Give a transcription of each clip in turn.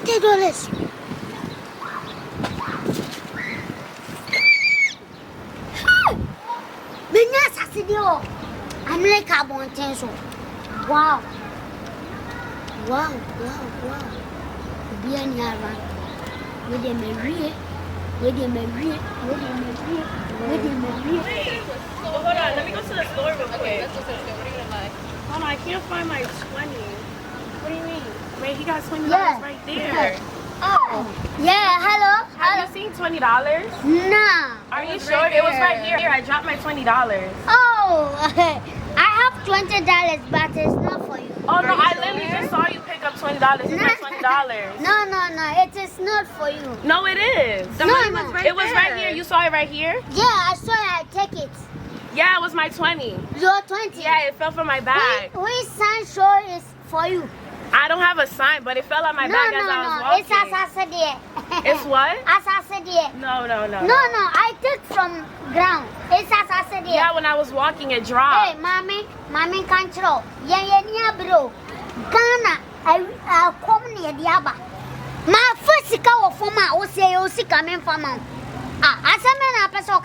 $20. I'm like I want to. Wow. Be an yaran. With him a real. So hold on, let me go to the store real quick. Okay, let's go to the store. What are you gonna buy? Hold on, I can't find my 20. What do you mean? Wait, he got $20 right there. Oh. Yeah, hello. Have you seen $20? Nah. Are you sure? It was right here. I dropped my $20. Oh, I have $20, but it's not for you. Oh no, I literally just saw you pick up $20. It's my $20. No, it is not for you. No, it is. No. It was right here. You saw it right here? Yeah, I saw it. I take it. Yeah, it was my 20. Your 20? Yeah, it fell from my bag. Which sign show is for you? I don't have a sign, but it fell on my bag as I was walking. It's as I said there. It's what? As I said there. No. No, I took from ground. It's as I said there. Yeah, when I was walking, it dropped. Hey, mommy can't throw. Yeah, bro. Ghana, I come near the Abba. My first cow for my OC coming from as a man, I pass on.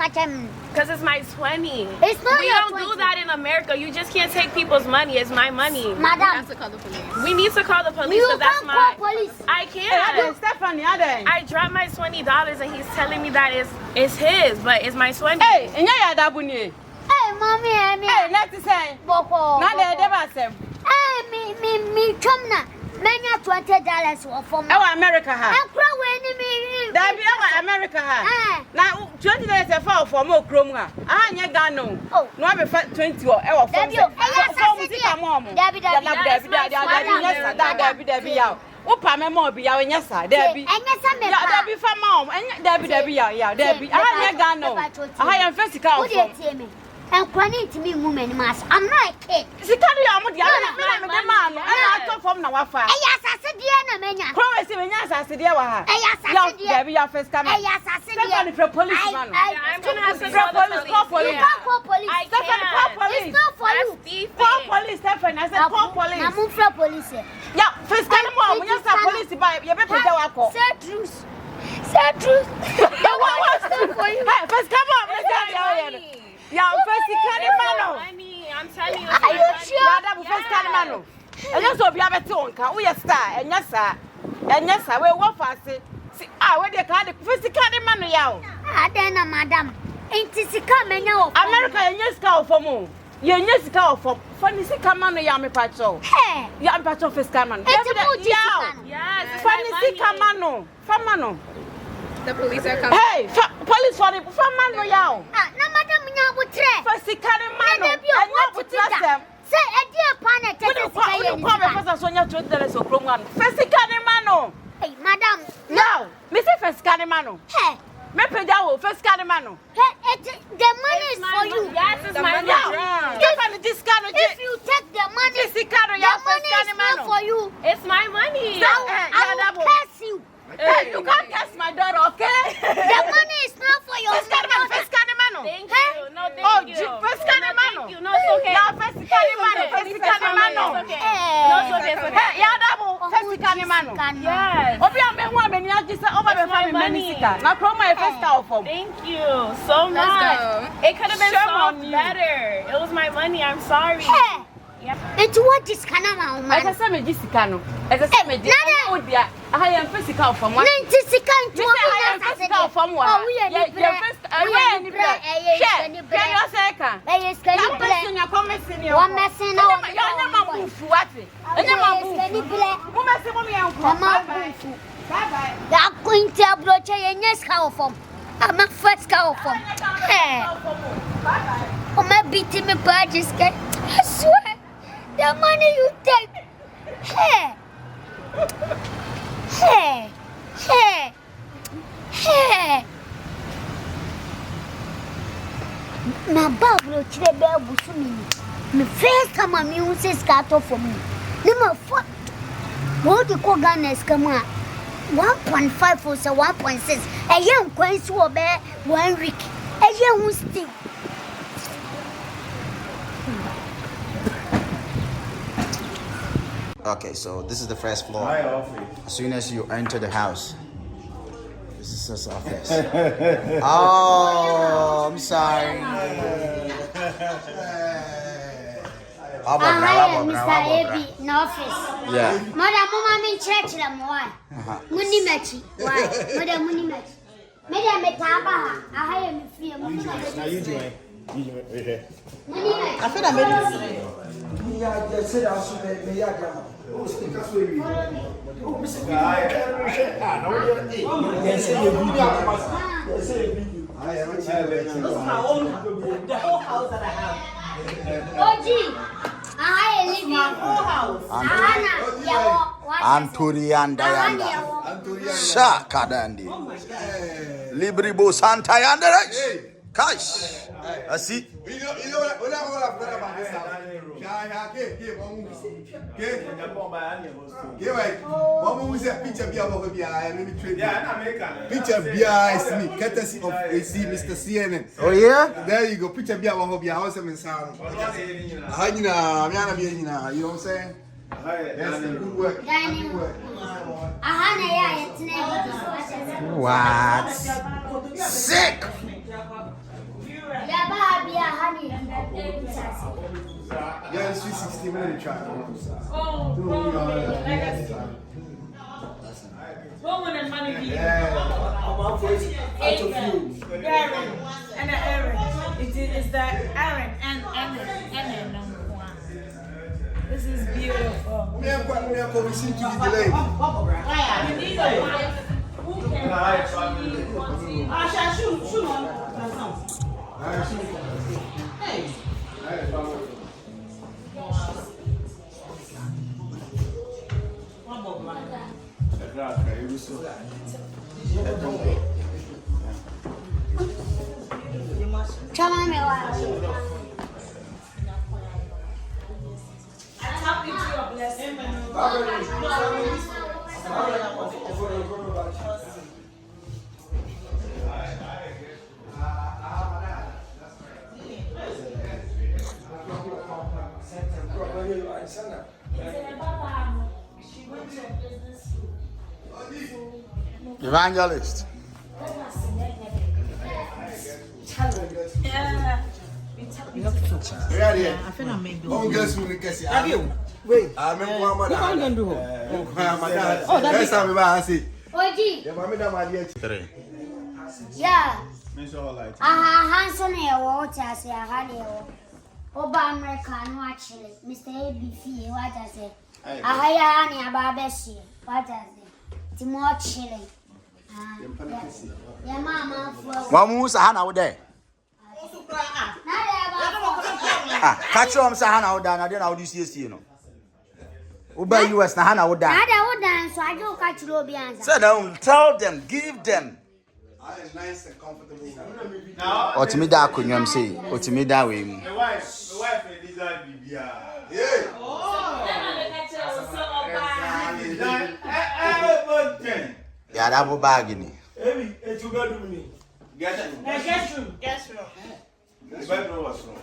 Because it's my 20. It's not we your don't 20. do that in America. You just can't take people's money. It's my money. Madam. We have to call the police. We need to call the police You because that's can't my... call police. I can't. Stephanie, I dropped my $20 and he's telling me that it's his, but it's my 20. hey, and Yaw Dabo ni. Hey, mommy, Hey, let's say. Boko. Now they never say. Hey, me, chumna. Many $20 for me. Our America ha. I'm growing me. That be our America ha. Now $20 a fall for more chrome ha. Ah, nya Ghana. Oh. No be 20 or our phone. Debbie yaw. Opa me mo bi yaw nyasa. Debbie. Debbie fa mom. Debbie yaw. Debbie. Ah, nya Ghana. Ah, ya first car for. And crying to me, woman, mass. I'm not a kid. She can't be on the other man. I come from now. Yes, I said, Diana, Promise me, yes, I said, Debbie, your first time. yes, I said, Stephanie for policeman. I'm going to have to Call call the police. Call police. You can't call police. Stephanie, call police. It's not for you. Call police, Stephanie. I said, call police. I'm for police. Yeah, first time, mom. When you say police, you better tell our call. Say truth. Say truth. What's that for you? Hey, first come on. Let's go. Yeah, first money. I'm telling you. Are you sure? Yeah, first Calimano. And you so be able to on. We are star. And yes, sir. And yes, sir. We walk fast. See, where they call the first Calimano, yaw. Then, madam. Ain't it coming out? America, and yes, cow for more. You're yes, cow for funny sick man, yammy patrol. Hey, Yam patrol for Scaman. Yes, Funny sick man, Famano. The police are coming. Hey, police for the Famano, yaw. no, madam, you would try. First Calimano, and not with them. Say, a dear planet. First Calimano. Hey, madam. Now, Mr. First Calimano. Hey. Me pedawo first Calimano. The money is for you. Yes, it's my money. If you take the money, the money is not for you. It's my money. I will curse you. Hey, you can't curse my daughter, okay? The money is not for your First Calimano. Thank you. No, thank you. First Calimano. Thank you. No, it's okay. Now, first Calimano. First Calimano. It's okay. No, it's okay. It's okay. Hey, Yaw Dabo. First Calimano. Yes. Obi ambe ho ameni agisa over the family money sika. Na promo e first cow for. Thank you so much. Let's go. It could have been Shame so on you. better. It was my money. I'm sorry. Hey. Yep. It's what this kind of I man. can say me gisika no. I can say me di. Nana. Odia. I am first cow for one. 90 seconds to I am first cow for one. Oh, we are Yeah, first. We are ni bread. Share. Can you say can? Hey, it's can you Now play? person you come senior. One messing now. Yo nyama mbufu wati. Nyama mbufu. Mo messing mo me enko. Bye bye. That going to approach a yes cow from. I'm a first cow from. Hey. Oh, my beating me badges get. I swear. The money you take. Hey. Hey. Hey. Hey. My Bible today be for me. The first time I'm using scatter for me. Number 4. What the call Ghana come on? 1.5 for 1.6. A young queen swore bear 1 week. A young still. Okay, so this is the first floor. As soon as you enter the house, this is his office. Oh, I'm sorry. Mr. Abi, no office. Yeah. Madam, I'm in church. Why? Munimachi. Why? Madam Munimachi. Madam Metaba, I am free. Now you join. I feel I made it. The whole house that I have. I live in my whole house. Anturianda yanda. Shakadandi. Libribo Santa yanda. Kash. Asi. You know what I've got about this house? Picture is me, courtesy of AC Mr. CNN. Oh yeah? There you go. Picture be our hobby house and sound. You know what I'm saying? That's the good work. What? Sick. Yeah, it's 360 minute track. What would the money be? And the Aaron. It's the Aaron and number one. This is beautiful. We seem to be delayed. You need a wife who can actually. I shall shoot on. Hey. I tap into your blessing. Evangelist. Wait, I remember one mother. What are you going to do? Oh, that's how we buy. I see. Yeah. Hanson here, what I say, I had here. Oba American, watching Mr. ABC, what I say. I hire honey about Bessie, what I say. Timor chilling. Your mama for Wamu Sahana out there. Catch on Sahana out there, and then I'll do CSC, you know. Uber US Nahana out there. I would dance, so I don't catch Robians. So now tell them, give them. Nice and comfortable. Otimida kunyam say, Otimida we. My wife is Yeah, that will bargain. Guest room. The bedroom was wrong.